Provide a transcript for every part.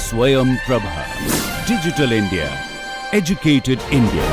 Swayam Prabha. Digital India. Educated India.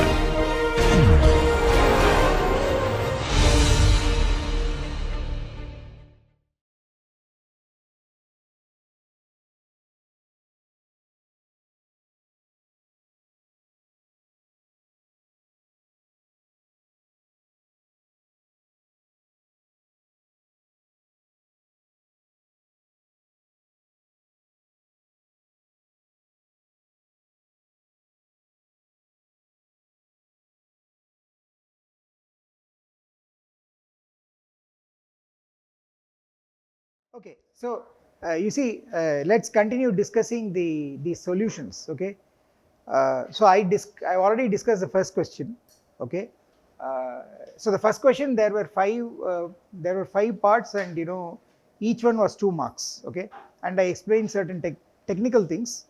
Okay, so you see, let's continue discussing the solutions. Okay, so I already discussed the first question. Okay, so the first question there were five parts, and each one was 2 marks. Okay, and I explained certain technical things.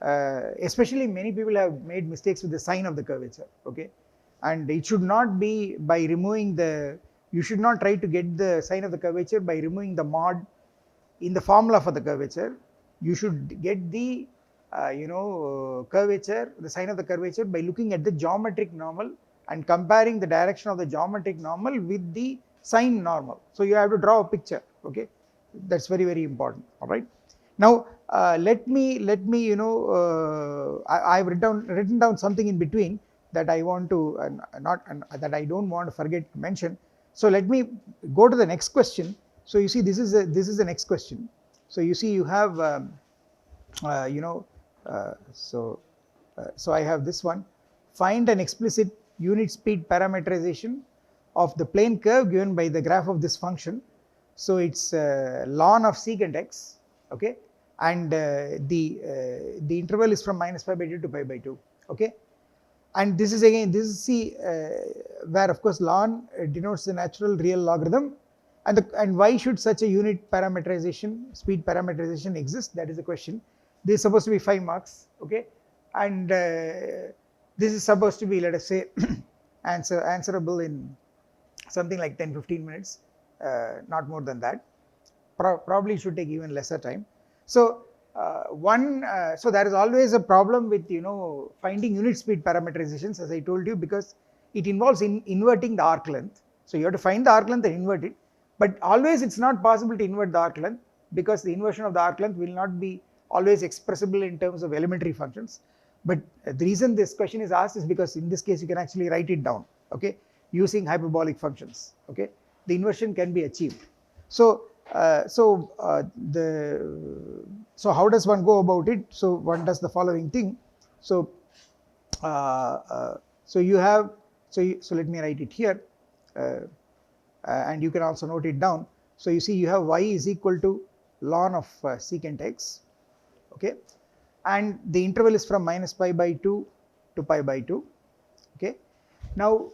Especially many people have made mistakes with the sign of the curvature. Okay, and it should not be by removing the. You should not try to get the sign of the curvature by removing the mod in the formula for the curvature. You should get the curvature, the sign of the curvature, by looking at the geometric normal and comparing the direction of the geometric normal with the sign normal. So you have to draw a picture. Okay, that's very, very important. All right, now let me I've written down something in between that I want to that I don't want to forget to mention. So let me go to the next question. So you see, this is the next question. So you see, you have so I have this one. Find an explicit unit speed parametrization of the plane curve given by the graph of this function. So it's ln of secant x. Okay, and the interval is from -π/2 to π/2. Okay, and this is again, this is see where of course ln denotes the natural real logarithm. And why should such a unit parametrization, speed parametrization exist? That is the question. This is supposed to be 5 marks. Okay, and this is supposed to be, let us say, answerable in something like 10-15 minutes, not more than that. Probably should take even lesser time. So so there is always a problem with finding unit speed parametrizations, as I told you, because it involves inverting the arc length. So you have to find the arc length and invert it. But always it's not possible to invert the arc length, because the inversion of the arc length will not be always expressible in terms of elementary functions. But the reason this question is asked is because in this case you can actually write it down. Okay, using hyperbolic functions. Okay, the inversion can be achieved. So so how does one go about it? So one does the following thing. So you have, so let me write it here. And you can also note it down. So you see, you have y is equal to ln of secant x. Okay, and the interval is from -π/2 to π/2. Okay, now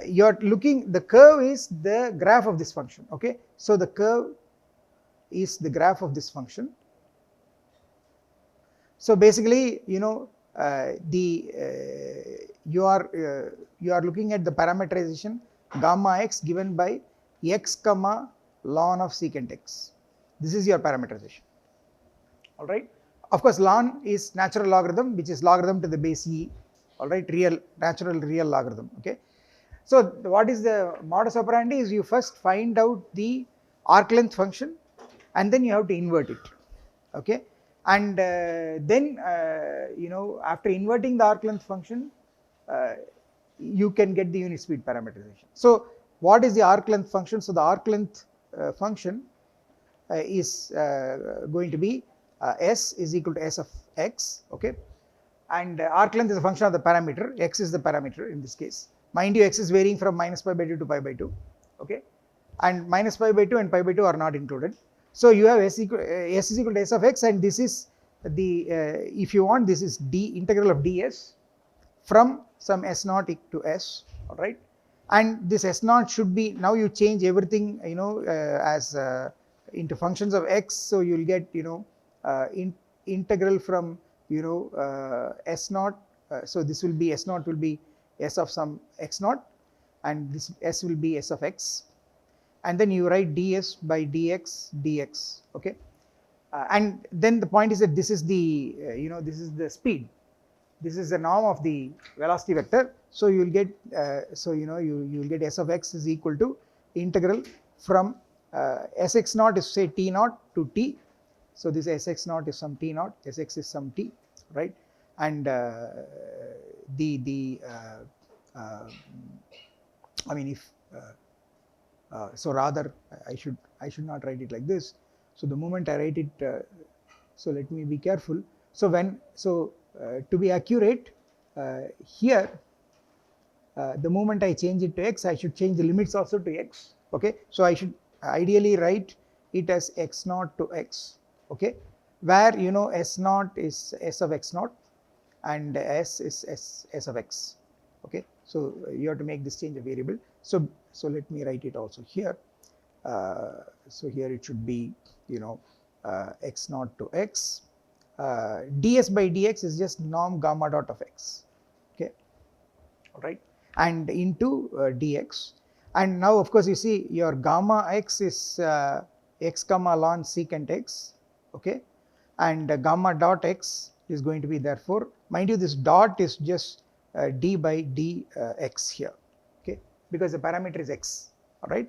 you are looking, the curve is the graph of this function. Okay, so the curve is the graph of this function. So basically, you are looking at the parametrization gamma x given by x comma ln of secant x. This is your parametrization. All right. Of course, ln is natural logarithm, which is logarithm to the base e. All right, natural real logarithm. Okay. So what is the modus operandi is you first find out the arc length function, and then you have to invert it. Okay, and then after inverting the arc length function, you can get the unit speed parametrization. So what is the arc length function? So the arc length function is going to be s is equal to s of x. Okay, and arc length is a function of the parameter, x is the parameter in this case. Mind you, x is varying from -π/2 to π/2. Okay, and -π/2 and π/2 are not included. So you have s is equal to s of x, and this is the if you want, this is integral of ds from some s naught to s. All right, and this s naught should be, now you change everything as into functions of x. So you will get integral from s naught. So this will be s naught will be s of some x naught, and this s will be s of x, and then you write ds by dx. Okay, and then the point is that this is the this is the speed, this is the norm of the velocity vector. So you will get you will get s of x is equal to integral from sx naught is say t naught to t. So this sx naught is some t naught, sx is some t, right? And I mean if so rather I should not write it like this. So the moment I write it, so let me be careful. So to be accurate, here the moment I change it to x, I should change the limits also to x. Okay, so I should ideally write it as x naught to x. Okay, where s naught is s of x naught and s is s of x. Okay, so you have to make this change a variable. So let me write it also here. So here it should be x naught to x. ds by dx is just norm gamma dot of x. Okay, all right, and into dx. And now of course you see your gamma x is x comma ln secant x. Okay, and gamma dot x is going to be, therefore, mind you, this dot is just d by dx here. Okay, because the parameter is x. All right,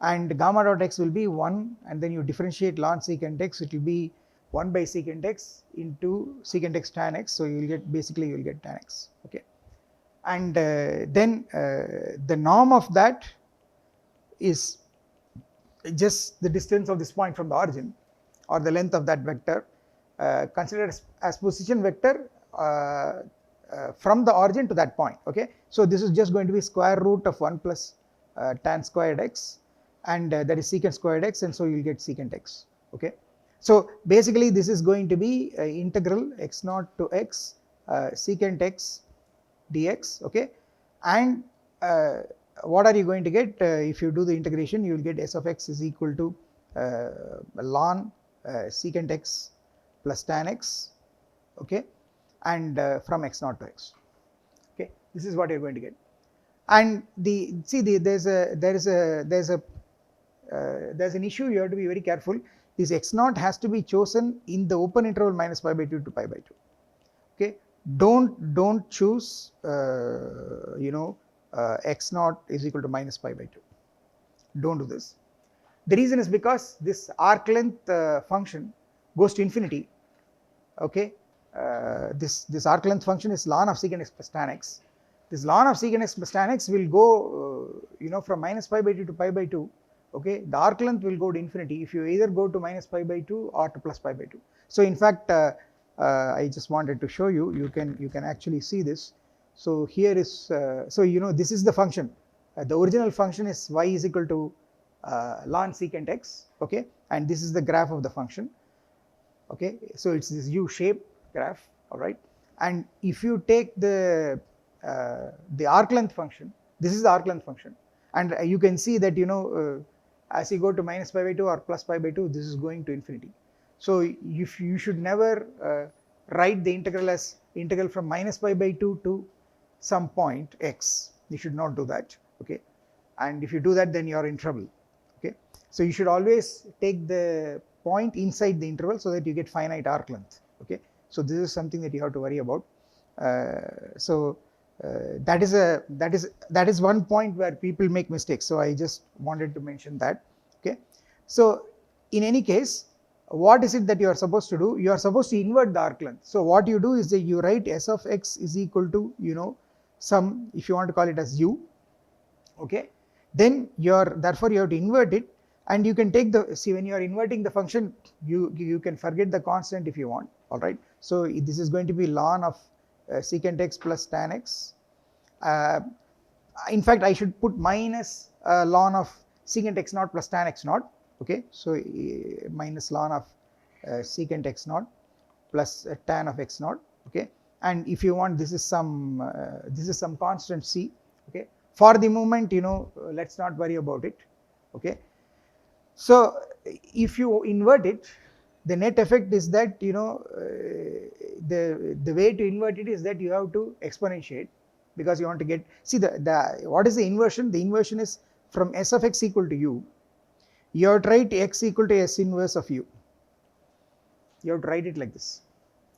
and gamma dot x will be 1, and then you differentiate ln secant x, it will be 1 by secant x into secant x tan x. So you will get, basically you will get tan x. Okay, and then the norm of that is just the distance of this point from the origin, or the length of that vector considered as position vector from the origin to that point. Okay, so this is just going to be square root of 1 plus tan squared x, and that is secant squared x, and so you will get secant x. Okay, so basically this is going to be integral x naught to x secant x dx. Okay, and what are you going to get if you do the integration? You will get s of x is equal to ln secant x plus tan x. Okay, and from x naught to x. Okay, this is what you are going to get. And there's an issue. You have to be very careful. This x naught has to be chosen in the open interval minus pi by 2 to pi by 2. Okay, don't choose x naught is equal to minus pi by 2. Don't do this. The reason is because this arc length function goes to infinity. Okay, this arc length function is ln of secant x plus tan x. This ln of secant x plus tan x will go from minus pi by 2 to pi by 2. Okay, the arc length will go to infinity if you either go to minus pi by 2 or to plus pi by 2. So in fact I just wanted to show you, you can actually see this. So here is this is the function. The original function is y is equal to ln secant x. Okay, and this is the graph of the function. Okay, so it's this U shape graph. All right, and if you take the arc length function, this is the arc length function, and you can see that as you go to minus pi by 2 or plus pi by 2, this is going to infinity. So if you should never write the integral as integral from minus pi by 2 to some point x. You should not do that. Okay, and if you do that, then you are in trouble. Okay, so you should always take the point inside the interval so that you get finite arc length. Okay, so this is something that you have to worry about. That is one point where people make mistakes. So I just wanted to mention that. Okay, so in any case, what is it that you are supposed to do? You are supposed to invert the arc length. So what you do is that you write s of x is equal to some, if you want to call it as u. Okay, then therefore you have to invert it, and you can take when you are inverting the function, you can forget the constant if you want. All right, so this is going to be ln of secant x plus tan x. In fact, I should put minus ln of secant x naught plus tan x naught. Okay, so minus ln of secant x naught plus tan of x naught. Okay, and if you want, this is some constant c. Okay, for the moment, let's not worry about it. Okay, so if you invert it, the net effect is that the way to invert it is that you have to exponentiate, because you want to get, see what is the inversion? The inversion is from s of x equal to u, you have to write x equal to s inverse of u. you have to write it like this,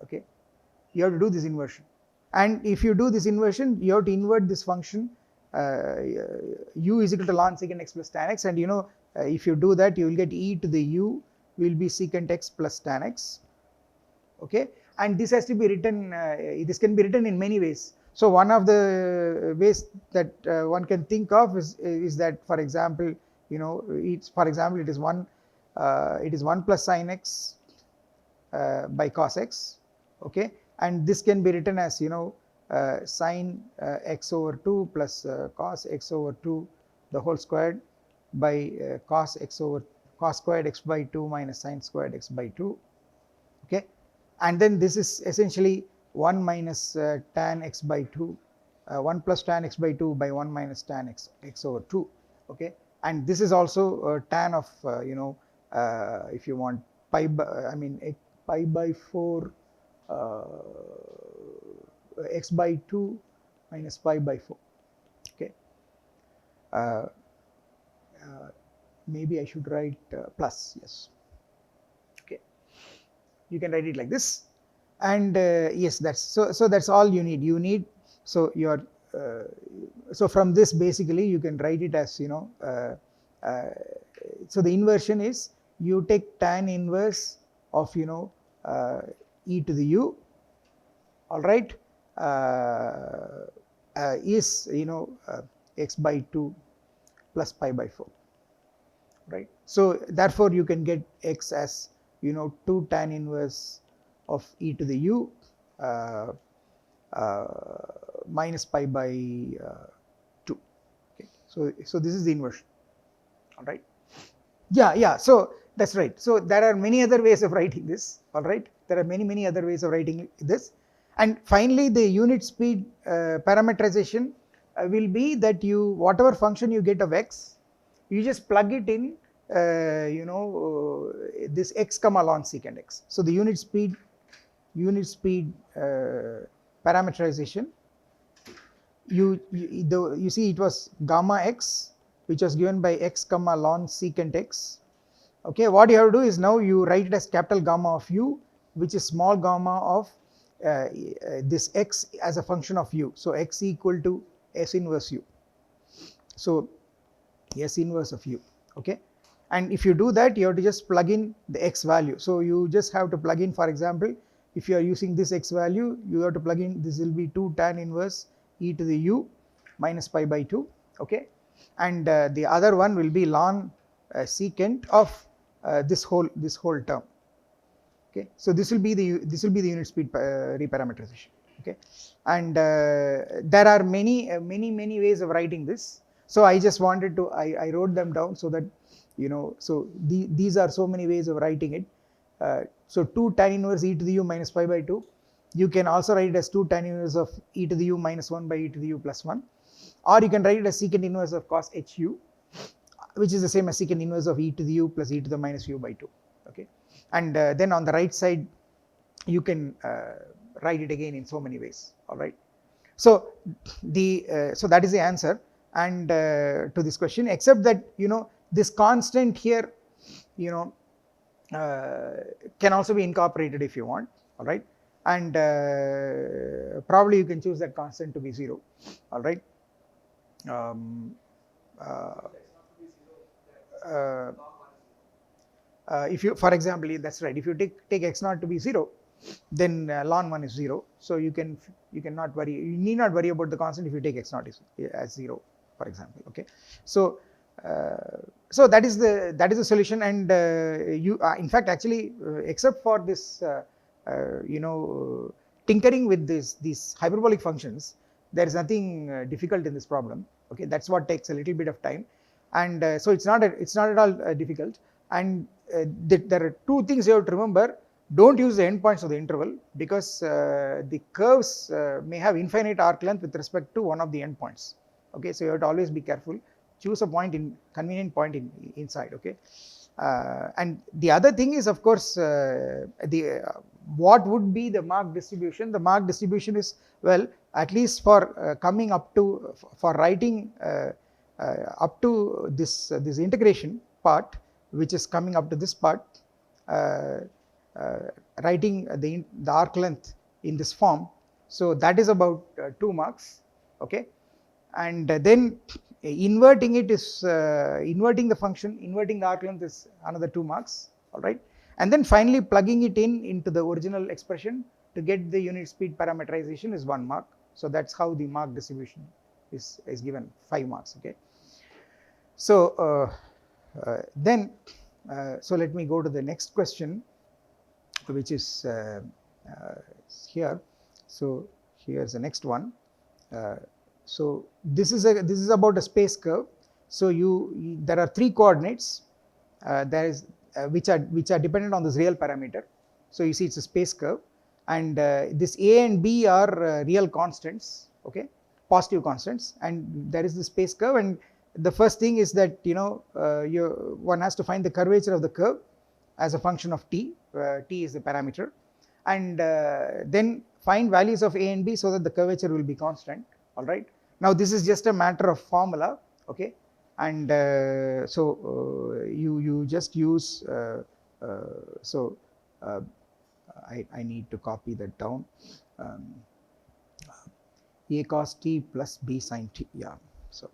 okay. You have to do this inversion, and if you do this inversion, you have to invert this function u is equal to ln secant x plus tan x, and if you do that, you will get e to the u will be secant x plus tan x, okay. And this has to be written, this can be written in many ways. So one of the ways that one can think of is that, for example, it is 1 plus sin x by cos x, okay, and this can be written as sin x over 2 plus cos x over 2 the whole squared by cos squared x by 2 minus sin squared x by 2, okay. And then this is essentially 1 minus tan x by 2, 1 plus tan x by 2 by 1 minus tan x over 2, okay. And this is also tan of if you want pi by 4 x by 2 minus pi by 4, okay. Maybe I should write plus, yes, okay. You can write it like this, and yes, so that's all you need. So so from this basically you can write it as so the inversion is you take tan inverse of e to the u, all right, is x by 2 plus pi by 4, right. So therefore you can get x as 2 tan inverse of e to the u minus pi by 2, okay. So this is the inversion, all right. Yeah, so that's right. So there are many other ways of writing this, all right. There are many other ways of writing this, and finally the unit speed parametrization will be that whatever function you get of x, you just plug it in this x comma ln secant x. So the unit speed parametrization, you see it was gamma x which was given by x comma ln secant x, okay. What you have to do is now you write it as capital gamma of u, which is small gamma of this x as a function of u. So x equal to s inverse u, so s inverse of u, okay. And if you do that, you have to just plug in the x value. So you just have to plug in, for example, if you are using this x value, you have to plug in, this will be 2 tan inverse e to the u minus pi by 2, okay. And the other one will be ln secant of this whole term, okay. So this will be the unit speed reparametrization, okay. And there are many ways of writing this. So I just wanted to I wrote them down so that so these are so many ways of writing it. So 2 tan inverse e to the u minus pi by 2, you can also write it as 2 tan inverse of e to the u minus 1 by e to the u plus 1, or you can write it as secant inverse of cos hu, which is the same as secant inverse of e to the u plus e to the minus u by 2, okay. And then on the right side you can write it again in so many ways, all right. So so that is the answer and to this question, except that this constant here can also be incorporated if you want, all right. And probably you can choose that constant to be 0, all right. If you, for example, that's right, if you take x naught to be 0, then ln 1 is 0. So you need not worry about the constant if you take x naught as 0, for example, okay. So so that is the solution, and in fact actually except for this tinkering with these hyperbolic functions, there is nothing difficult in this problem, okay. That's what takes a little bit of time, and so it's not at all difficult. And there are two things you have to remember. Don't use the endpoints of the interval, because the curves may have infinite arc length with respect to one of the endpoints, okay. So you have to always be careful, choose a convenient point inside, okay. And the other thing is, of course, what would be the mark distribution? The mark distribution is, well, at least for coming up to, for writing up to this integration part, which is coming up to this part, writing the arc length in this form. So that is about 2 marks, okay. And then inverting it is inverting the function, inverting the arc length is another 2 marks, all right. And then finally plugging it into the original expression to get the unit speed parametrization is 1 mark. So that's how the mark distribution is given, 5 marks, okay. So then so let me go to the next question, which is here. So here's the next one. So this is about a space curve. So there are 3 coordinates there is which are dependent on this real parameter. So you see it's a space curve, and this a and b are real constants, okay, positive constants, and there is the space curve. And the first thing is that one has to find the curvature of the curve as a function of t. T is the parameter, and then find values of a and b so that the curvature will be constant, all right. Now this is just a matter of formula, okay, and you just use I need to copy that down. A cos t plus b sin t, yeah. So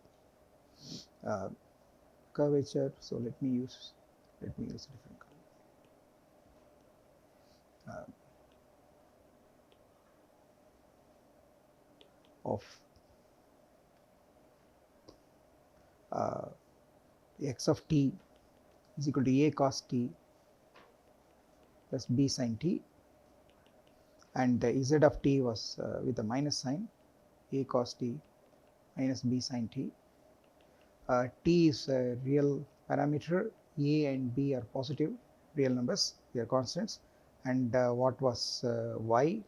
curvature, so let me use a different color. Of x of t is equal to a cos t plus b sin t, and z of t was with a minus sign, a cos t minus b sin t. T is a real parameter, a and b are positive real numbers, they are constants, and what was y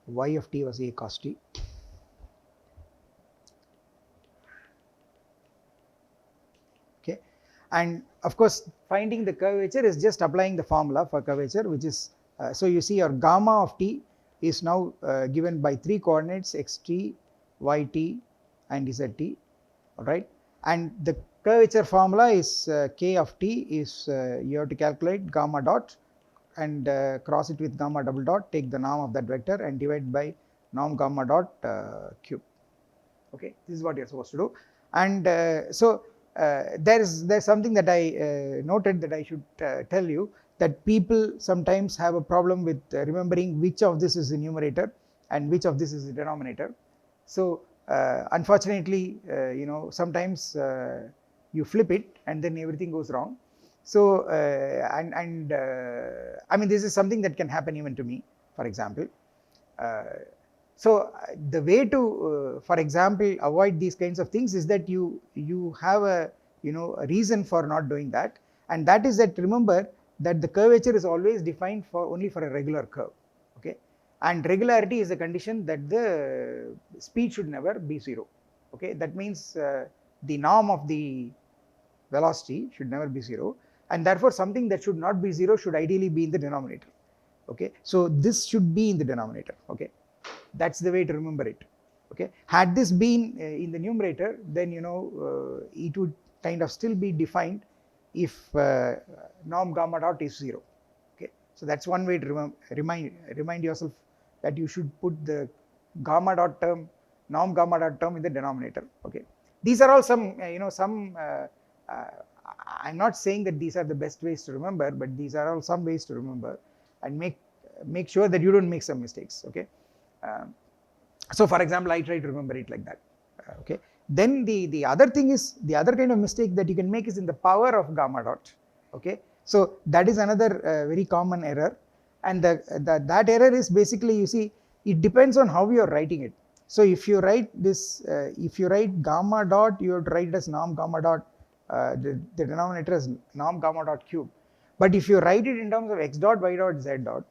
of t was a cos t. Okay, and of course finding the curvature is just applying the formula for curvature, which is so you see your gamma of t is now given by 3 coordinates xt, yt and zt, all right. And the curvature formula is k of t is you have to calculate gamma dot and cross it with gamma double dot, take the norm of that vector and divide by norm gamma dot cube, okay. This is what you are supposed to do. And there's something that I noted that I should tell you, that people sometimes have a problem with remembering which of this is the numerator and which of this is the denominator. So unfortunately sometimes you flip it and then everything goes wrong. So I mean, this is something that can happen even to me, for example. So the way to for example avoid these kinds of things is that you have a a reason for not doing that, and that is that remember that the curvature is always defined only for a regular curve, okay. And regularity is a condition that the speed should never be 0, okay. That means the norm of the velocity should never be 0, and therefore something that should not be 0 should ideally be in the denominator, okay. So this should be in the denominator, okay. That's the way to remember it, okay. Had this been in the numerator, then it would kind of still be defined if norm gamma dot is 0, okay. So that's one way to remind yourself that you should put the gamma dot term, norm gamma dot term in the denominator, okay. These are all some I'm not saying that these are the best ways to remember, but these are all some ways to remember and make sure that you don't make some mistakes, okay. So for example, I try to remember it like that, okay. Then the other thing is, the other kind of mistake that you can make is in the power of gamma dot, okay. So that is another very common error, and that error is basically, you see, it depends on how you are writing it. So if you write this, if you write gamma dot, you have to write it as norm gamma dot, the denominator is norm gamma dot cube. But if you write it in terms of x dot, y dot, z dot,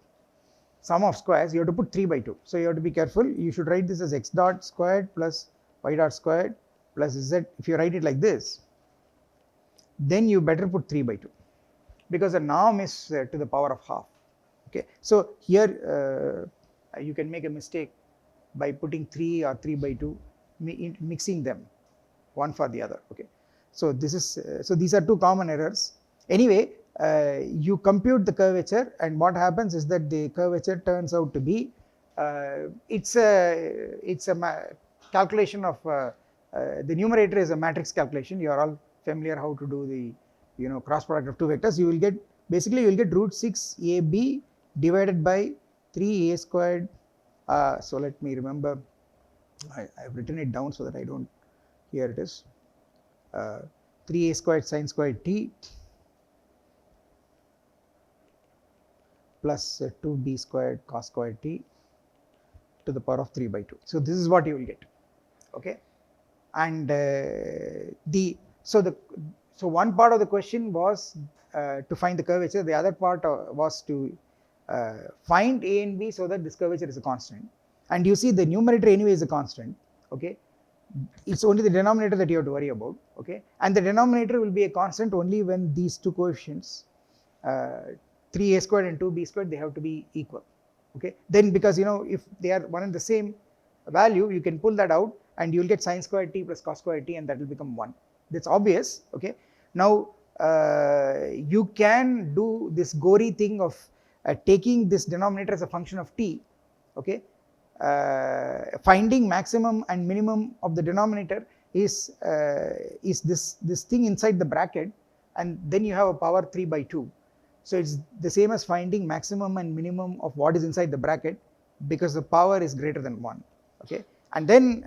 sum of squares, you have to put 3 by 2. So you have to be careful. You should write this as x dot squared plus y dot squared plus z. If you write it like this, then you better put 3 by 2, because the norm is to the power of half, okay. So here you can make a mistake by putting 3 or 3 by 2, mixing them one for the other, okay. So this is so these are 2 common errors. Anyway, you compute the curvature, and what happens is that the curvature turns out to be it's a calculation of the numerator is a matrix calculation. You are all familiar how to do the cross product of two vectors. You will get basically you will get root 6 AB divided by 3 A squared. So let me remember, I have written it down so that I don't, here it is, 3A squared sin squared t plus 2B squared cos squared t to the power of 3 by 2. So this is what you will get, okay. And so one part of the question was to find the curvature, the other part was to find A and B so that this curvature is a constant. And you see the numerator anyway is a constant, okay. It's only the denominator that you have to worry about, okay. And the denominator will be a constant only when these two coefficients 3A squared and 2B squared, they have to be equal, okay. Then because if they are one and the same value, you can pull that out and you will get sin squared t plus cos squared t, and that will become 1. That's obvious, okay. Now you can do this gory thing of taking this denominator as a function of t, okay. Finding maximum and minimum of the denominator is this thing inside the bracket, and then you have a power 3 by 2. So it's the same as finding maximum and minimum of what is inside the bracket, because the power is greater than 1, okay. And then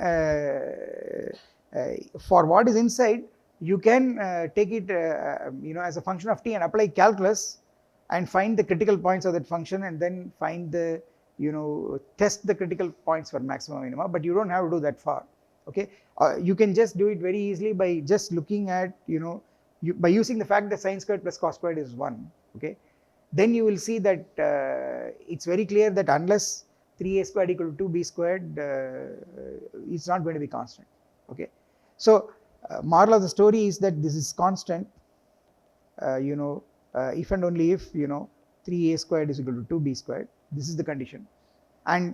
for what is inside, you can take it as a function of t and apply calculus and find the critical points of that function, and then find the test the critical points for maximum minima. But you don't have to do that far, okay. You can just do it very easily by just looking at by using the fact that sin squared plus cos squared is 1, okay. Then you will see that it's very clear that unless 3A squared equal to 2B squared, it's not going to be constant, okay. So moral of the story is that this is constant, if and only if 3A squared is equal to 2B squared. This is the condition. And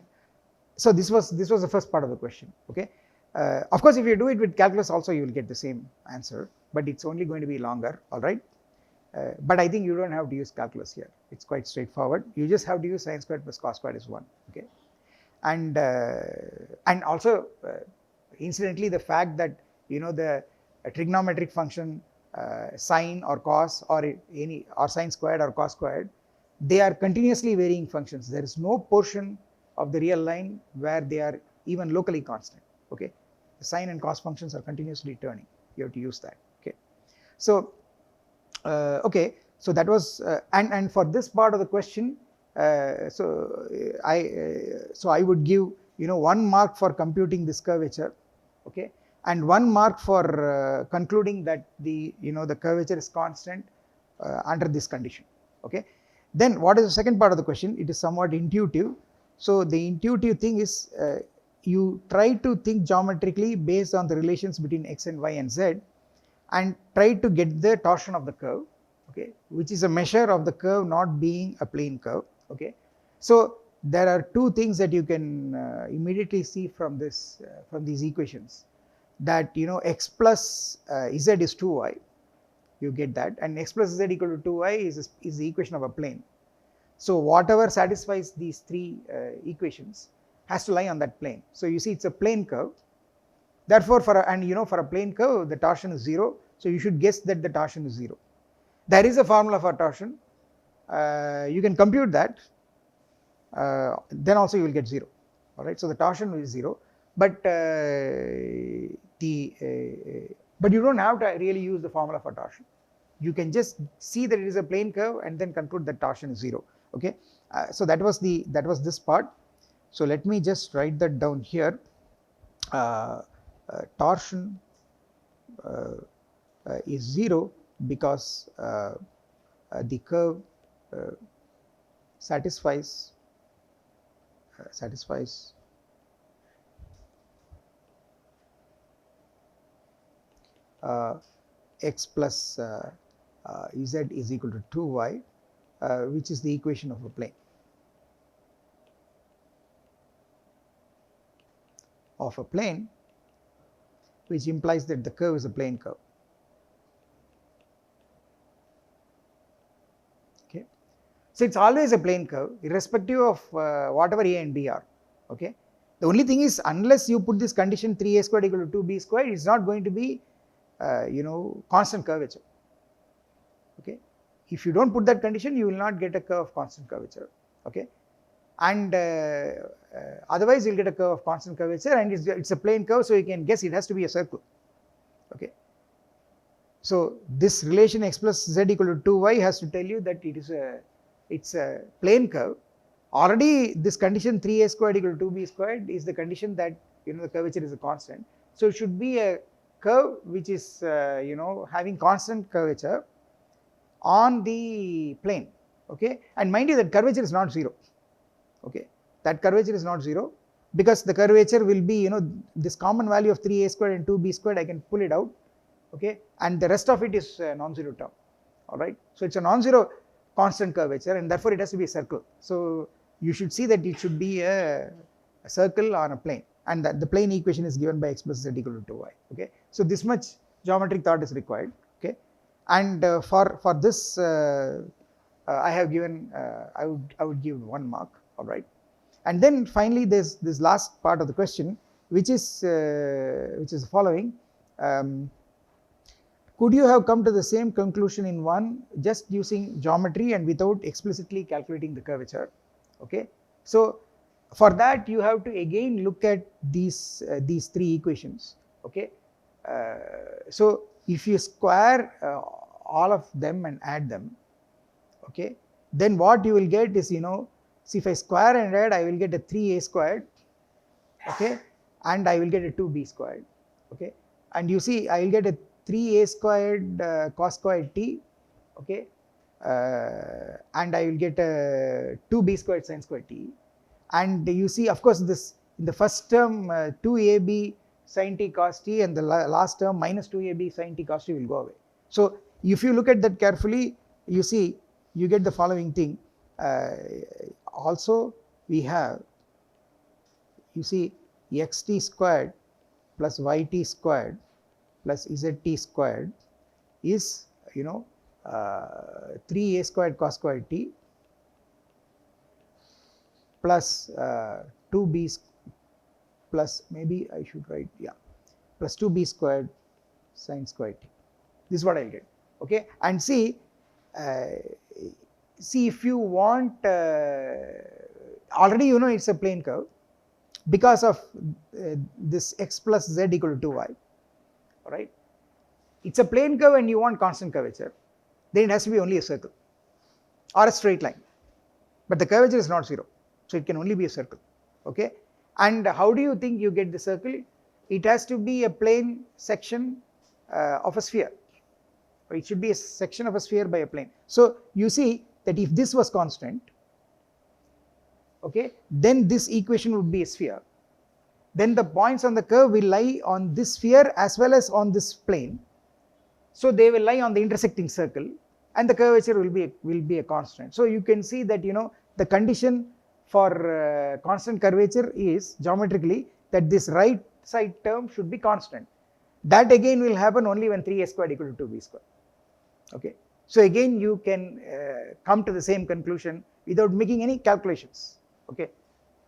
so this was the first part of the question, okay. Of course, if you do it with calculus also, you will get the same answer, but it's only going to be longer, all right. But I think you don't have to use calculus here. It's quite straightforward. You just have to use sin squared plus cos squared is 1, okay. And also incidentally, the fact that the trigonometric function sine or cos or sine squared or cos squared, they are continuously varying functions. There is no portion of the real line where they are even locally constant, okay. The sine and cos functions are continuously turning. You have to use that, okay. So okay, so that was and for this part of the question, so I would give 1 mark for computing this curvature, okay, and 1 mark for concluding that the curvature is constant under this condition, okay. Then what is the second part of the question? It is somewhat intuitive. So the intuitive thing is you try to think geometrically based on the relations between x and y and z, and try to get the torsion of the curve, okay, which is a measure of the curve not being a plane curve, okay. So there are two things that you can immediately see from this from these equations, that x plus z is 2y, you get that, and x plus z equal to 2y is the equation of a plane. So whatever satisfies these three equations has to lie on that plane. So you see it's a plane curve. Therefore for a plane curve, the torsion is 0, so you should guess that the torsion is 0. There is a formula for torsion, you can compute that, then also you will get 0, all right. So the torsion is 0, but but you don't have to really use the formula for torsion. You can just see that it is a plane curve and then conclude that torsion is 0, okay. So that was this part. So let me just write that down here. Torsion is 0 because the curve satisfies x plus z is equal to 2y, which is the equation of a plane. Which implies that the curve is a plane curve. So it's always a plane curve irrespective of whatever a and b are. Okay. The only thing is, unless you put this condition 3a squared equal to 2b squared, it's not going to be constant curvature. Okay. If you don't put that condition, you will not get a curve of constant curvature. Okay. And otherwise you will get a curve of constant curvature, and it's a plane curve, so you can guess it has to be a circle. Okay. So this relation x plus z equal to 2y has to tell you that it's a plane curve. Already this condition 3a squared equal to 2b squared is the condition that the curvature is a constant. So it should be a curve which is having constant curvature on the plane. Okay. And mind you, that curvature is not 0. Okay. That curvature is not 0, because the curvature will be this common value of 3a squared and 2b squared, I can pull it out. Okay. And the rest of it is a non-zero term. Alright. So it's a non-zero constant curvature, and therefore it has to be a circle. So you should see that it should be a circle on a plane, and that the plane equation is given by x plus z equal to 2y. Okay. So this much geometric thought is required. Okay. And for this I have given I would give 1 mark. All right. And then finally there's this last part of the question, which is the following. Could you have come to the same conclusion in one just using geometry and without explicitly calculating the curvature? Okay. So for that you have to again look at these 3 equations. Okay. So if you square all of them and add them, okay, then what you will get is, see, if I square and add, I will get a 3a squared, okay, and I will get a 2b squared. Okay. And you see, I will get a 3a squared cos squared t, okay, and I will get a 2b squared sin squared t. And you see, of course, this in the first term 2ab sin t cos t, and the last term minus 2ab sin t cos t will go away. So if you look at that carefully, you see you get the following thing. Also we have, you see, xt squared plus yt squared plus zt squared is 3a squared cos squared t plus 2b plus, maybe I should write, yeah, plus 2b squared sin squared t. This is what I will get. Okay. And see if you want, already it's a plane curve because of this x plus z equal to 2y. Alright. It's a plane curve and you want constant curvature, then it has to be only a circle or a straight line, but the curvature is not 0, so it can only be a circle. Okay. And how do you think you get the circle? It has to be a plane section of a sphere. It should be a section of a sphere by a plane. So you see that if this was constant, okay, then this equation would be a sphere. Then the points on the curve will lie on this sphere as well as on this plane. So they will lie on the intersecting circle, and the curvature will be a constant. So you can see that the condition for constant curvature is geometrically that this right side term should be constant. That again will happen only when 3a squared equal to 2b squared. Okay. So again you can come to the same conclusion without making any calculations. Okay.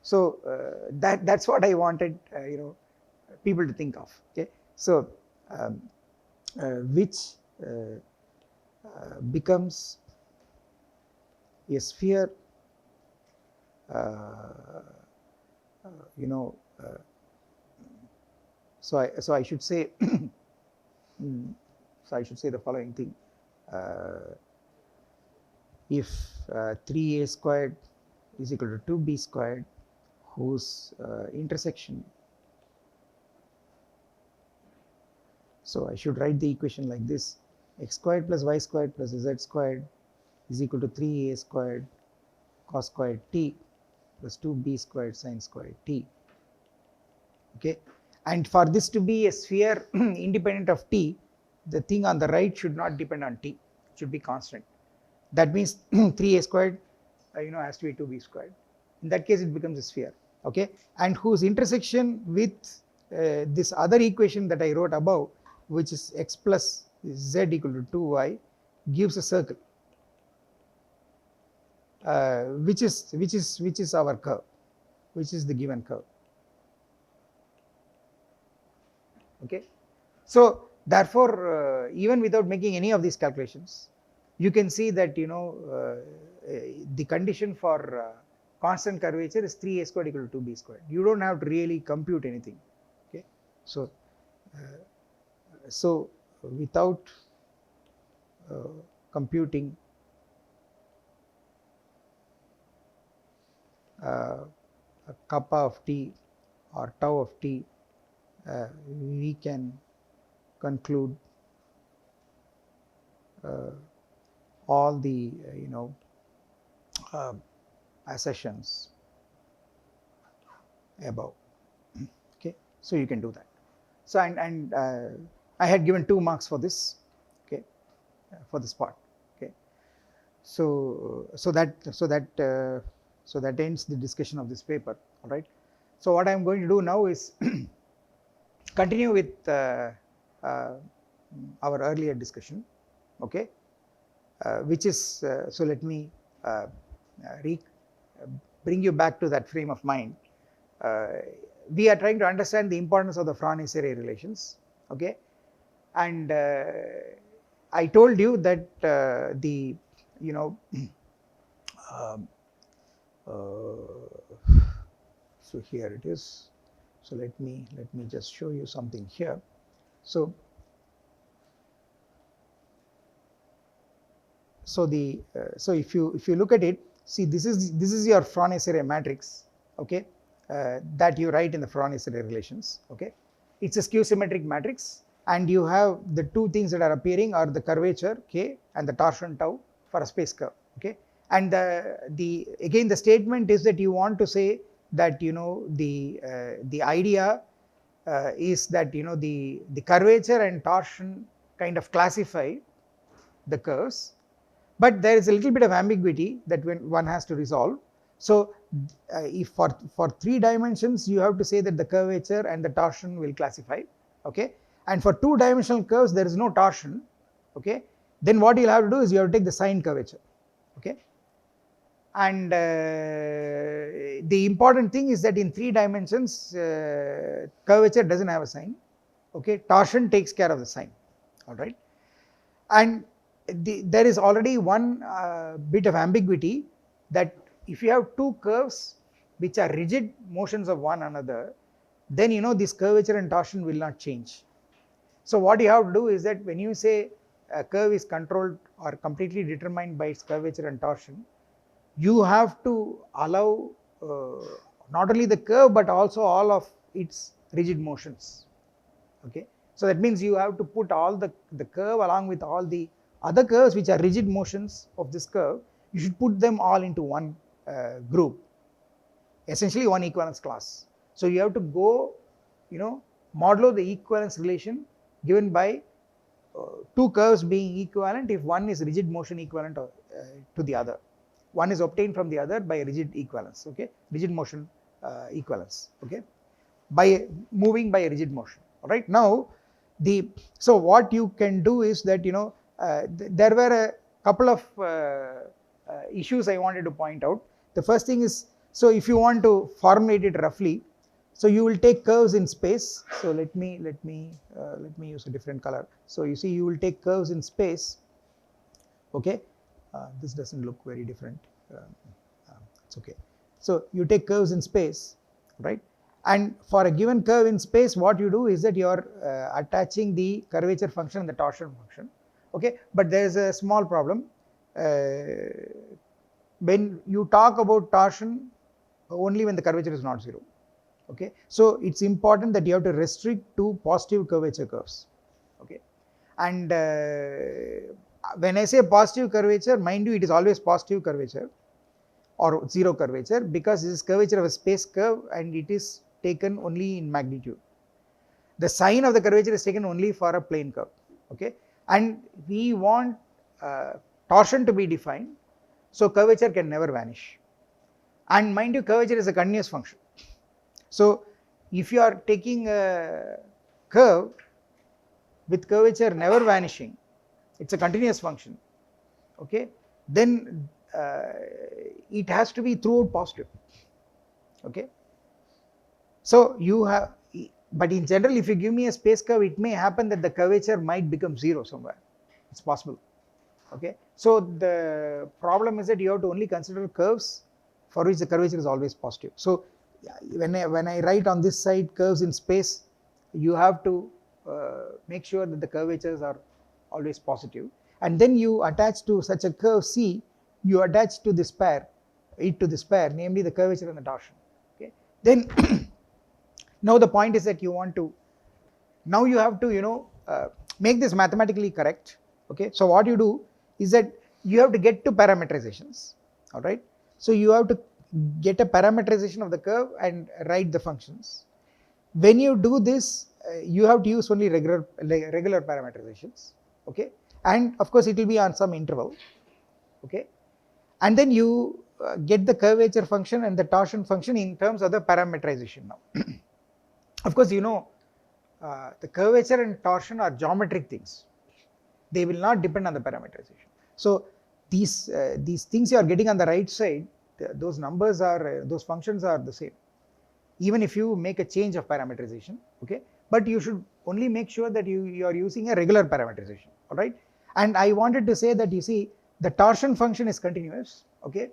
So that's what I wanted people to think of. Okay. So which becomes a sphere, so I should say so I should say the following thing. If 3a squared is equal to 2b squared, whose intersection, so I should write the equation like this: x squared plus y squared plus z squared is equal to 3a squared cos squared t plus 2b squared sin squared t. Okay. And for this to be a sphere independent of t, the thing on the right should not depend on t, it should be constant. That means 3a squared has to be 2b squared. In that case it becomes a sphere. Okay. And whose intersection with this other equation that I wrote above, which is x plus z equal to 2y, gives a circle. which is our curve, which is the given curve. Okay. So therefore, even without making any of these calculations, you can see that the condition for constant curvature is 3a squared equal to 2b squared. You don't have to really compute anything. Okay. So without computing kappa of t or tau of t, we can conclude all the assertions above. Okay, so you can do that. So and I had given 2 marks for this. Okay, for this part. Okay, so that ends the discussion of this paper. All right. So what I am going to do now is continue with our earlier discussion. Okay, which is so let me bring you back to that frame of mind. We are trying to understand the importance of the Front-Essere relations. Okay, and I told you that the so here it is. So let me just show you something here. So if you look at it, see this is your Front-Essere matrix. Okay, that you write in the Front-Essere relations. Okay, it's a skew symmetric matrix, and you have the 2 things that are appearing are the curvature k and the torsion tau for a space curve. Okay, and again the statement is that you want to say that the idea is that the curvature and torsion kind of classify the curves, but there is a little bit of ambiguity that one has to resolve. So if for 3 dimensions you have to say that the curvature and the torsion will classify. Okay, and for 2-dimensional curves there is no torsion. Okay, then what you will have to do is you have to take the sine curvature. Okay, and the important thing is that in 3 dimensions curvature doesn't have a sign. Okay, torsion takes care of the sign. All right, and there is already one bit of ambiguity that if you have 2 curves which are rigid motions of one another, then this curvature and torsion will not change. So what you have to do is that when you say a curve is controlled or completely determined by its curvature and torsion, you have to allow not only the curve but also all of its rigid motions. Okay, so that means you have to put all the curve along with all the other curves which are rigid motions of this curve. You should put them all into one group, essentially one equivalence class. So you have to go modulo the equivalence relation given by 2 curves being equivalent if one is rigid motion equivalent to the other. One is obtained from the other by rigid equivalence. Okay, rigid motion equivalence. Okay, by moving by a rigid motion. All right, now so what you can do is that there were a couple of issues I wanted to point out. The first thing is, so if you want to formulate it roughly, so you will take curves in space. So let me use a different color. So you see, you will take curves in space. Okay, this doesn't look very different. It's okay. So you take curves in space, right? And for a given curve in space, what you do is that you are attaching the curvature function and the torsion function. Okay, but there is a small problem. When you talk about torsion, only when the curvature is not 0. Okay, so it's important that you have to restrict to positive curvature curves. Okay, and when I say positive curvature, mind you, it is always positive curvature or 0 curvature, because this is curvature of a space curve and it is taken only in magnitude. The sign of the curvature is taken only for a plane curve. Okay, and we want torsion to be defined, so curvature can never vanish. And mind you, curvature is a continuous function. So if you are taking a curve with curvature never vanishing, it's a continuous function. Okay, then it has to be throughout positive. Okay. So you have, but in general, if you give me a space curve, it may happen that the curvature might become 0 somewhere. It's possible. Okay. So the problem is that you have to only consider curves for which the curvature is always positive. So when I write on this side curves in space, you have to make sure that the curvatures are always positive, and then you attach to such a curve C, you attach to this pair, namely the curvature and the torsion. Okay. Then now the point is that you want to, now you have to make this mathematically correct. Okay. So what you do is that you have to get to parametrizations. All right. So you have to get a parametrization of the curve and write the functions. When you do this, you have to use only regular parametrizations. Okay. And of course it will be on some interval. Okay. And then you get the curvature function and the torsion function in terms of the parametrization now. Of course, the curvature and torsion are geometric things. They will not depend on the parametrization. So these things you are getting on the right side, those numbers are, those functions are the same, even if you make a change of parametrization. Okay. But you should only make sure that you are using a regular parametrization. All right. And I wanted to say that, you see, the torsion function is continuous. Okay.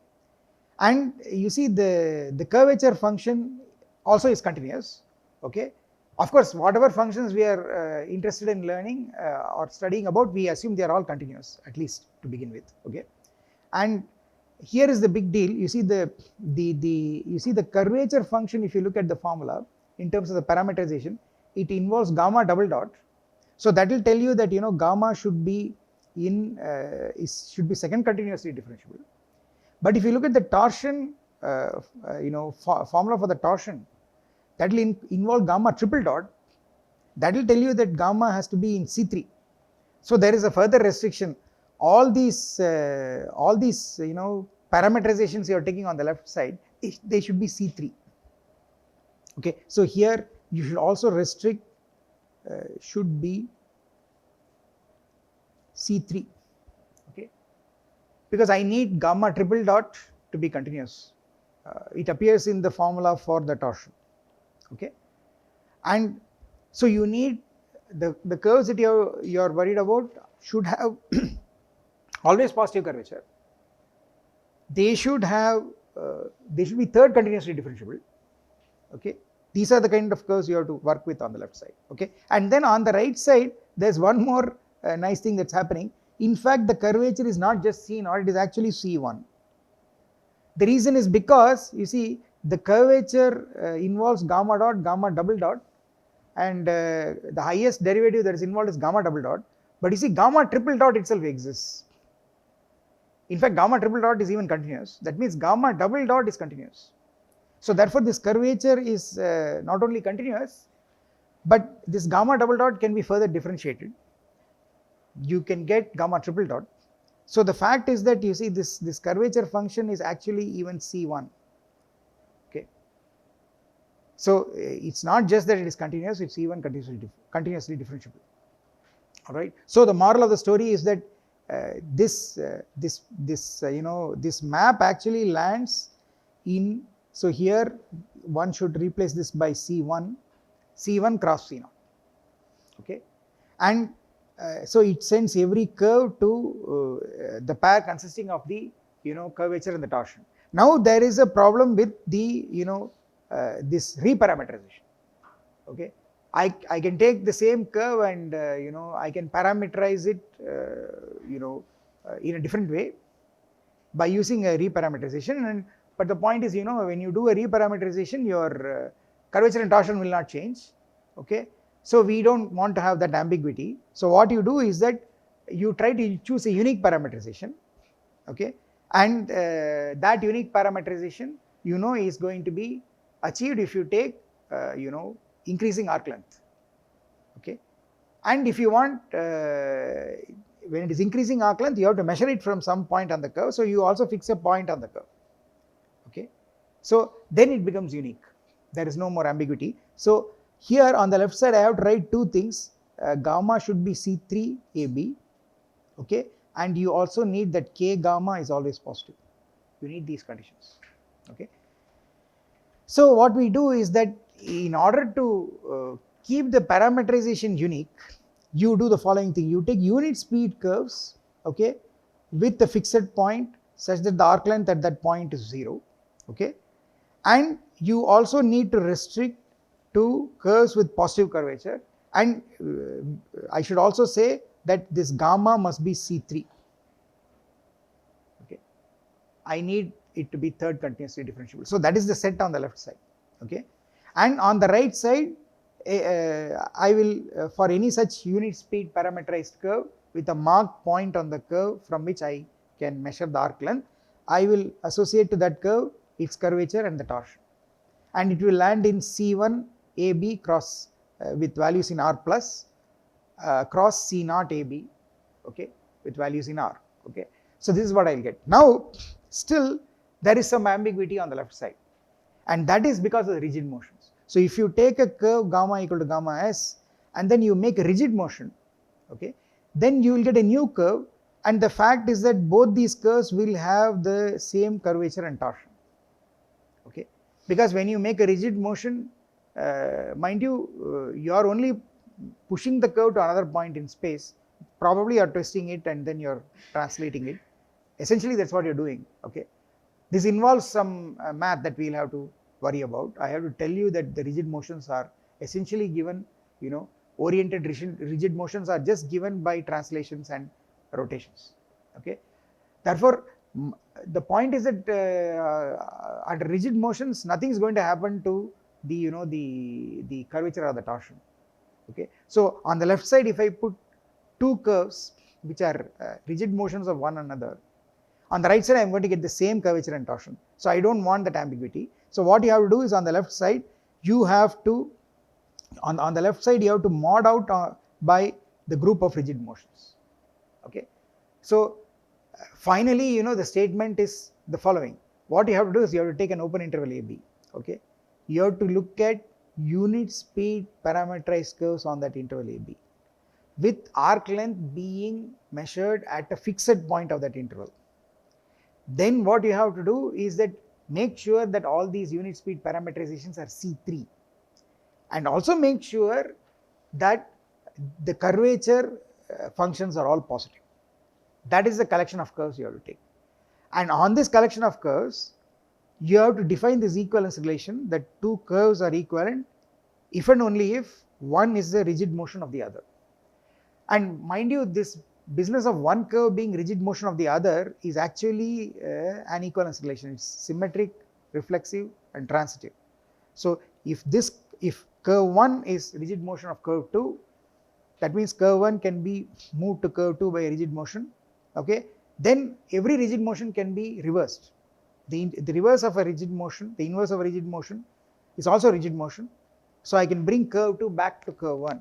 And you see the curvature function also is continuous. Okay. Of course, whatever functions we are interested in learning or studying about, we assume they are all continuous, at least to begin with. Okay. And here is the big deal. You see the curvature function, if you look at the formula in terms of the parametrization, it involves gamma double dot. So that will tell you that gamma should be should be second continuously differentiable. But if you look at the torsion, formula for the torsion, that will involve gamma triple dot. That will tell you that gamma has to be in C3. So there is a further restriction. All these parametrizations you are taking on the left side, they should be C3. Okay. So here you should also restrict should be C3. Okay. Because I need gamma triple dot to be continuous. It appears in the formula for the torsion. Okay. And so you need the curves that you are worried about should have always positive curvature. They should be third continuously differentiable. Okay. These are the kind of curves you have to work with on the left side. Okay. And then on the right side, there's one more nice thing that's happening. In fact, the curvature is not just C0, it is actually C1. The reason is because, you see, the curvature involves gamma dot, gamma double dot, and the highest derivative that is involved is gamma double dot. But you see, gamma triple dot itself exists. In fact, gamma triple dot is even continuous. That means gamma double dot is continuous. So therefore, this curvature is not only continuous, but this gamma double dot can be further differentiated. You can get gamma triple dot. So the fact is that, you see, this curvature function is actually even C1. Okay. So it's not just that it is continuous, it's even continuously differentiable. All right. So the moral of the story is that this map actually lands in. So here one should replace this by C1 cross C0. Okay. And so it sends every curve to the pair consisting of the curvature and the torsion. Now there is a problem with the this reparametrization. Okay. I can take the same curve and I can parameterize it in a different way by using a reparametrization. But the point is, when you do a reparametrization, your curvature and torsion will not change. Okay. So we don't want to have that ambiguity. So what you do is that you try to choose a unique parametrization. Okay. And that unique parametrization is going to be achieved if you take increasing arc length. Okay. And if you want, when it is increasing arc length, you have to measure it from some point on the curve. So you also fix a point on the curve. Okay. So then it becomes unique. There is no more ambiguity. So here on the left side, I have to write two things. Gamma should be C3 AB. Okay. And you also need that K gamma is always positive. you need these conditions. Okay. So what we do is that in order to keep the parametrization unique, you do the following thing: you take unit speed curves, okay, with a fixed point such that the arc length at that point is 0, okay, and you also need to restrict to curves with positive curvature, and I should also say that this gamma must be C3. Okay, I need it to be third continuously differentiable. So that is the set on the left side. Okay, and on the right side, I will for any such unit speed parametrized curve with a marked point on the curve from which I can measure the arc length, I will associate to that curve its curvature and the torsion, and it will land in C1 AB cross with values in R plus cross C0 AB, okay, with values in R. Okay, so this is what I will get. Now still there is some ambiguity on the left side, and that is because of the rigid motions. So if you take a curve gamma equal to gamma s and then you make a rigid motion, okay, then you will get a new curve, and the fact is that both these curves will have the same curvature and torsion. Okay, because when you make a rigid motion, mind you, you are only pushing the curve to another point in space. Probably you are twisting it and then you are translating it. Essentially that's what you are doing. Okay, this involves some math that we will have to worry about. I have to tell you that the rigid motions are essentially given, you know, oriented rigid motions are just given by translations and rotations. Okay, therefore the point is that under rigid motions nothing is going to happen to the, you know, the curvature or the torsion. Okay, so on the left side if I put two curves which are rigid motions of one another, on the right side I am going to get the same curvature and torsion. So I don't want that ambiguity. So what you have to do is on the left side you have to on the left side you have to mod out by the group of rigid motions. Okay, so finally, you know, the statement is the following: what you have to do is you have to take an open interval AB. Okay, you have to look at unit speed parametrized curves on that interval AB with arc length being measured at a fixed point of that interval. Then what you have to do is that make sure that all these unit speed parametrizations are C3, and also make sure that the curvature functions are all positive. That is the collection of curves you have to take, and on this collection of curves you have to define this equivalence relation that two curves are equivalent if and only if one is the rigid motion of the other. And mind you, this business of one curve being rigid motion of the other is actually an equivalence relation. It's symmetric, reflexive and transitive. So if curve 1 is rigid motion of curve 2, that means curve 1 can be moved to curve 2 by a rigid motion. Okay, then every rigid motion can be reversed. The reverse of a rigid motion, the inverse of a rigid motion is also rigid motion. So I can bring curve 2 back to curve 1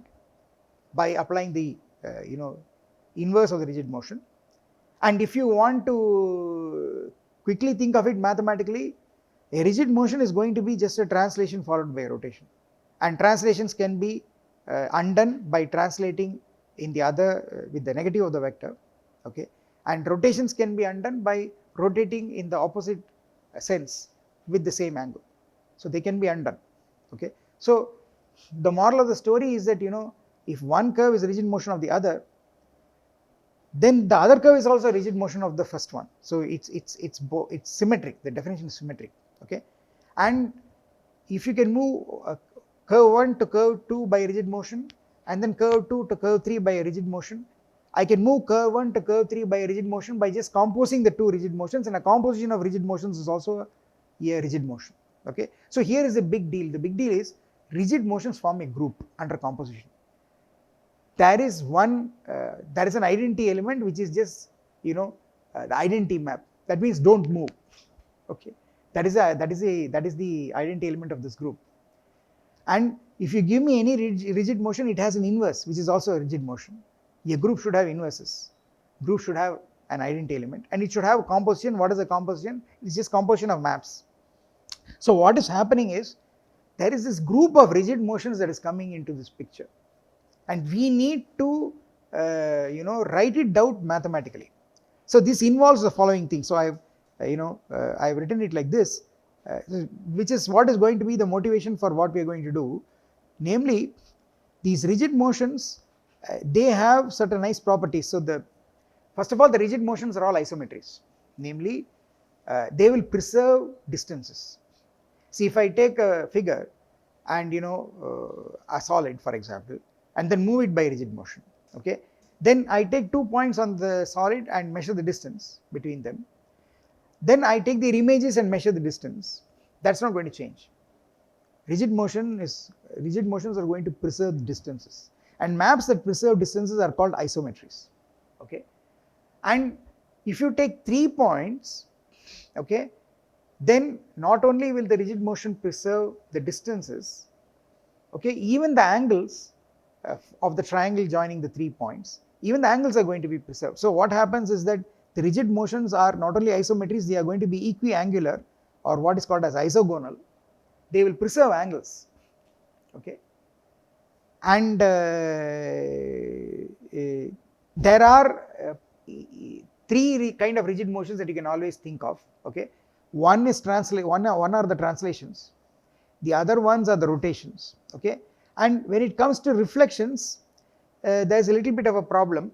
by applying the you know, inverse of the rigid motion. And if you want to quickly think of it mathematically, a rigid motion is going to be just a translation followed by a rotation, and translations can be undone by translating in the other with the negative of the vector. Okay, and rotations can be undone by rotating in the opposite sense with the same angle, so they can be undone. Okay, so the moral of the story is that, you know, if one curve is rigid motion of the other, then the other curve is also rigid motion of the first one. So it's symmetric. The definition is symmetric. Okay, and if you can move curve 1 to curve 2 by rigid motion, and then curve 2 to curve 3 by a rigid motion, I can move curve 1 to curve 3 by a rigid motion by just composing the two rigid motions, and a composition of rigid motions is also a rigid motion. Okay, so here is the big deal. The big deal is rigid motions form a group under composition. There is one, there is an identity element which is just, you know, the identity map. That means don't move. Okay, that is the identity element of this group. And if you give me any rigid motion, it has an inverse which is also a rigid motion. A group should have inverses. Group should have an identity element, and it should have a composition. What is a composition? It's just composition of maps. So what is happening is there is this group of rigid motions that is coming into this picture, and we need to you know, write it down mathematically. So this involves the following thing. So I have I have written it like this, which is what is going to be the motivation for what we are going to do. Namely, these rigid motions, they have certain nice properties. So first of all, the rigid motions are all isometries. Namely, they will preserve distances. See, if I take a figure and a solid, for example, and then move it by rigid motion, okay, then I take 2 points on the solid and measure the distance between them. Then I take their images and measure the distance. That's not going to change. Rigid motions are going to preserve distances, and maps that preserve distances are called isometries. Okay, and if you take 3 points, okay, then not only will the rigid motion preserve the distances, okay, even the angles of the triangle joining the 3 points, even the angles are going to be preserved. So what happens is that the rigid motions are not only isometries, they are going to be equiangular, or what is called as isogonal. They will preserve angles, okay, and there are 3 kind of rigid motions that you can always think of, okay. One are the translations, the other ones are the rotations, okay. And when it comes to reflections, there is a little bit of a problem.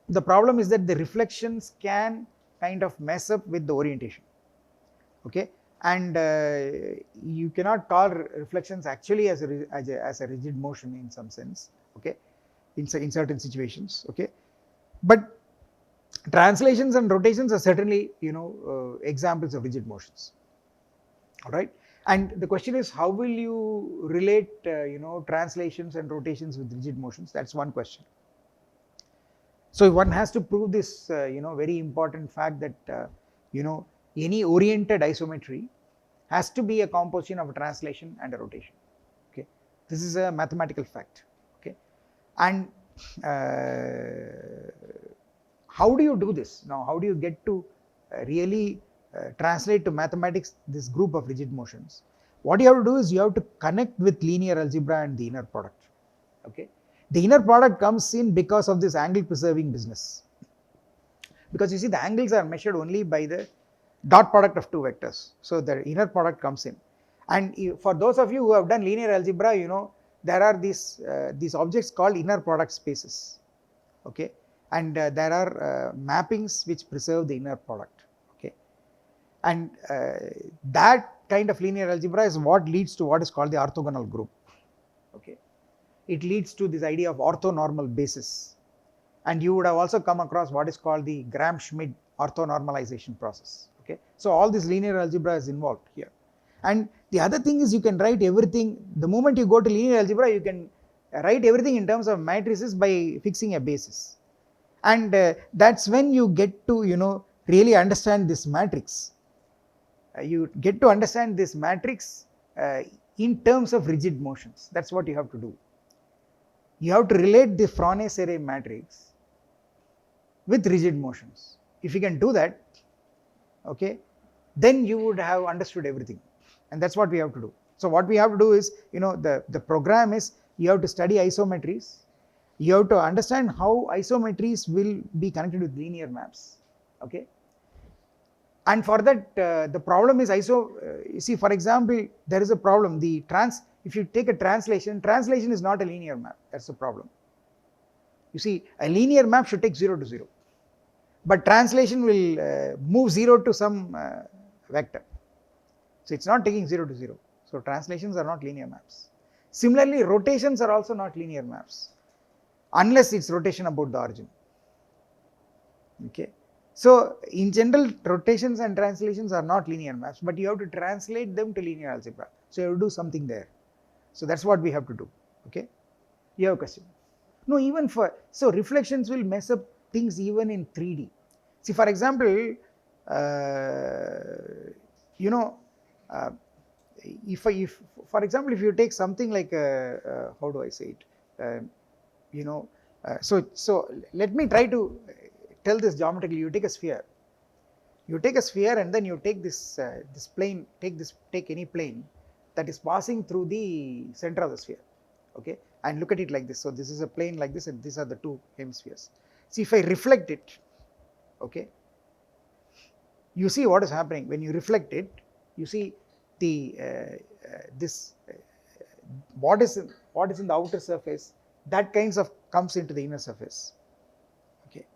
The problem is that the reflections can kind of mess up with the orientation, okay, and you cannot call reflections actually as a rigid motion in some sense, okay, in certain situations, okay. But translations and rotations are certainly examples of rigid motions, all right. And the question is, how will you relate translations and rotations with rigid motions? That's one question. So one has to prove this very important fact that any oriented isometry has to be a composition of a translation and a rotation, okay. This is a mathematical fact, okay. And how do you do this? Now, how do you get to really translate to mathematics this group of rigid motions? What you have to do is you have to connect with linear algebra and the inner product, okay. The inner product comes in because of this angle preserving business, because you see the angles are measured only by the dot product of 2 vectors. So the inner product comes in, and for those of you who have done linear algebra, there are these objects called inner product spaces, okay, and there are mappings which preserve the inner product, okay. And that kind of linear algebra is what leads to what is called the orthogonal group, okay. It leads to this idea of orthonormal basis, and you would have also come across what is called the Gram-Schmidt orthonormalization process, okay. So all this linear algebra is involved here. And the other thing is, you can write everything, the moment you go to linear algebra, you can write everything in terms of matrices by fixing a basis, and that's when you get to really understand this matrix. You get to understand this matrix in terms of rigid motions. That's what you have to do. You have to relate the Frone-Serre matrix with rigid motions. If you can do that, okay, then you would have understood everything, and that's what we have to do. So what we have to do is, the program is, you have to study isometries, you have to understand how isometries will be connected with linear maps, okay. And for that, the problem is you see, for example, there is a problem, if you take a translation is not a linear map. That's the problem. You see, a linear map should take 0 to 0, but translation will move 0 to some vector. So it's not taking 0 to 0. So translations are not linear maps. Similarly, rotations are also not linear maps, unless it's rotation about the origin, okay. So in general, rotations and translations are not linear maps, but you have to translate them to linear algebra. So you have to do something there. So that's what we have to do, okay. You have a question? No, so reflections will mess up things even in 3D. See, for example, if for example, if you take something like how do I say it, so let me try to tell this geometrically. You take a sphere, and then you take this plane, take any plane that is passing through the center of the sphere, okay, and look at it like this. So this is a plane like this, and these are the 2 hemispheres. See, if I reflect it, okay, you see what is happening when you reflect it. You see the this what is in the outer surface, that kinds of comes into the inner surface. Okay,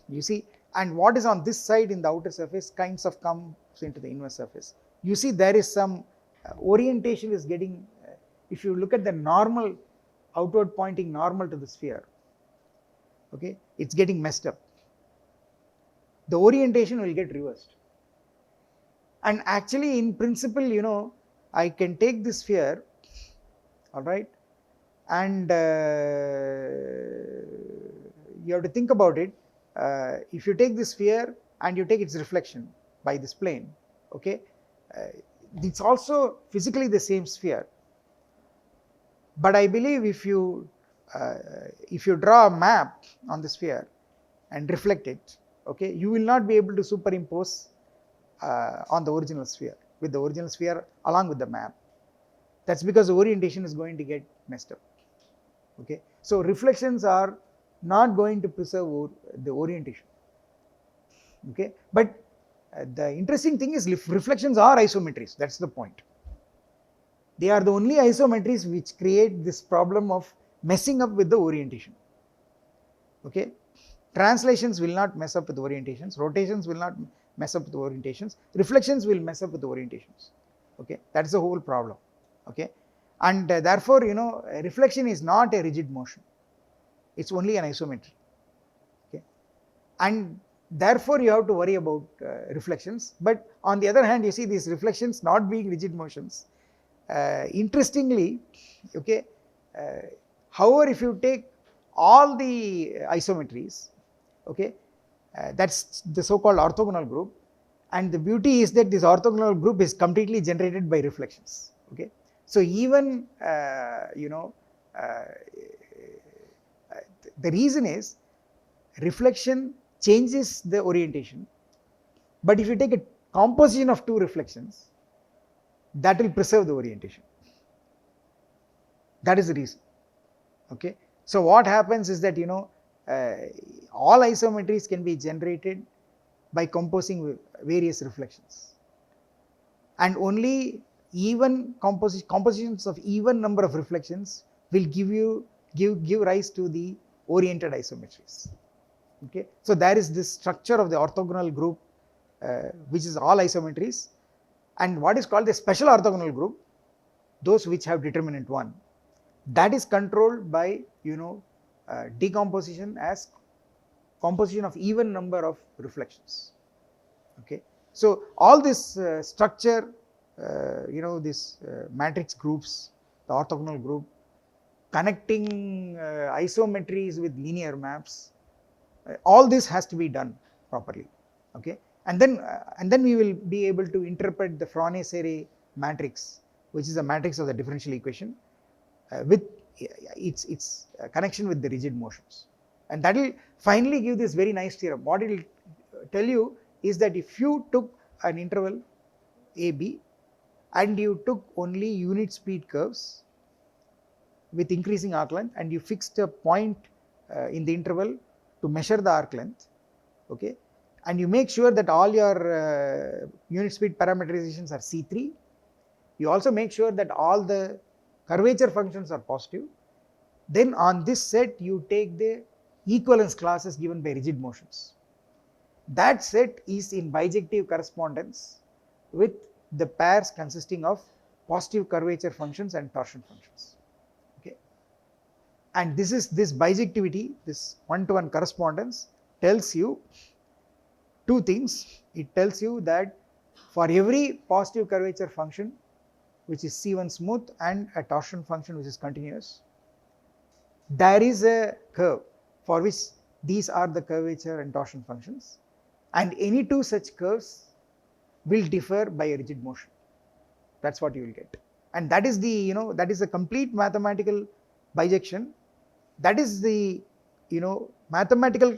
you see, and what is on this side in the outer surface kinds of comes into the inner surface. You see there is some orientation is getting, if you look at the normal outward pointing normal to the sphere, okay, it's getting messed up. The orientation will get reversed. And actually in principle, you know, I can take this sphere, all right, and you have to think about it. If you take this sphere and you take its reflection by this plane, okay, it's also physically the same sphere. But I believe if you draw a map on the sphere and reflect it, okay, you will not be able to superimpose on the original sphere, with the original sphere along with the map. That's because the orientation is going to get messed up. Okay, so reflections are not going to preserve the orientation. Okay, but the interesting thing is reflections are isometries. That's the point. They are the only isometries which create this problem of messing up with the orientation. Okay, translations will not mess up with orientations, rotations will not mess up with orientations, reflections will mess up with orientations. Okay, that is the whole problem. Okay, and therefore, you know, reflection is not a rigid motion, it's only an isometry. Okay, and therefore you have to worry about reflections. But on the other hand, you see these reflections not being rigid motions. Interestingly, okay, however, if you take all the isometries, okay, that's the so-called orthogonal group, and the beauty is that this orthogonal group is completely generated by reflections. Okay, so even you know, the reason is reflection changes the orientation, but if you take a composition of two reflections, that will preserve the orientation. That is the reason. Okay, so what happens is that, you know, all isometries can be generated by composing various reflections, and only even compositions of even number of reflections will give rise to the oriented isometries. Okay, so there is this structure of the orthogonal group, which is all isometries, and what is called the special orthogonal group, those which have determinant 1, that is controlled by, you know, decomposition as composition of even number of reflections. Okay, so all this structure, you know, this matrix groups, the orthogonal group, connecting isometries with linear maps, all this has to be done properly. Okay, and then we will be able to interpret the Frone-Serre matrix, which is a matrix of the differential equation, with its connection with the rigid motions, and that will finally give this very nice theorem. What it will tell you is that if you took an interval AB and you took only unit speed curves with increasing arc length, and you fixed a point in the interval to measure the arc length, okay, and you make sure that all your unit speed parametrizations are C3, you also make sure that all the curvature functions are positive, then on this set you take the equivalence classes given by rigid motions. That set is in bijective correspondence with the pairs consisting of positive curvature functions and torsion functions. Okay, and this bijectivity, this one-to-one correspondence tells you two things. It tells you that for every positive curvature function, which is C1 smooth, and a torsion function which is continuous, there is a curve for which these are the curvature and torsion functions, and any two such curves will differ by a rigid motion. That's what you will get, and that is the, you know, that is a complete mathematical bijection. That is the, you know, mathematical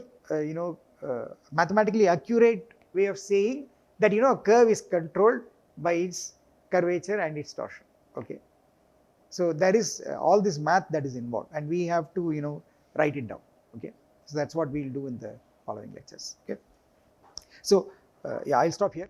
mathematically accurate way of saying that, you know, a curve is controlled by its curvature and its torsion. Okay, so there is all this math that is involved, and we have to, you know, write it down. Okay, so that's what we will do in the following lectures. Okay, so Yeah, I'll stop here.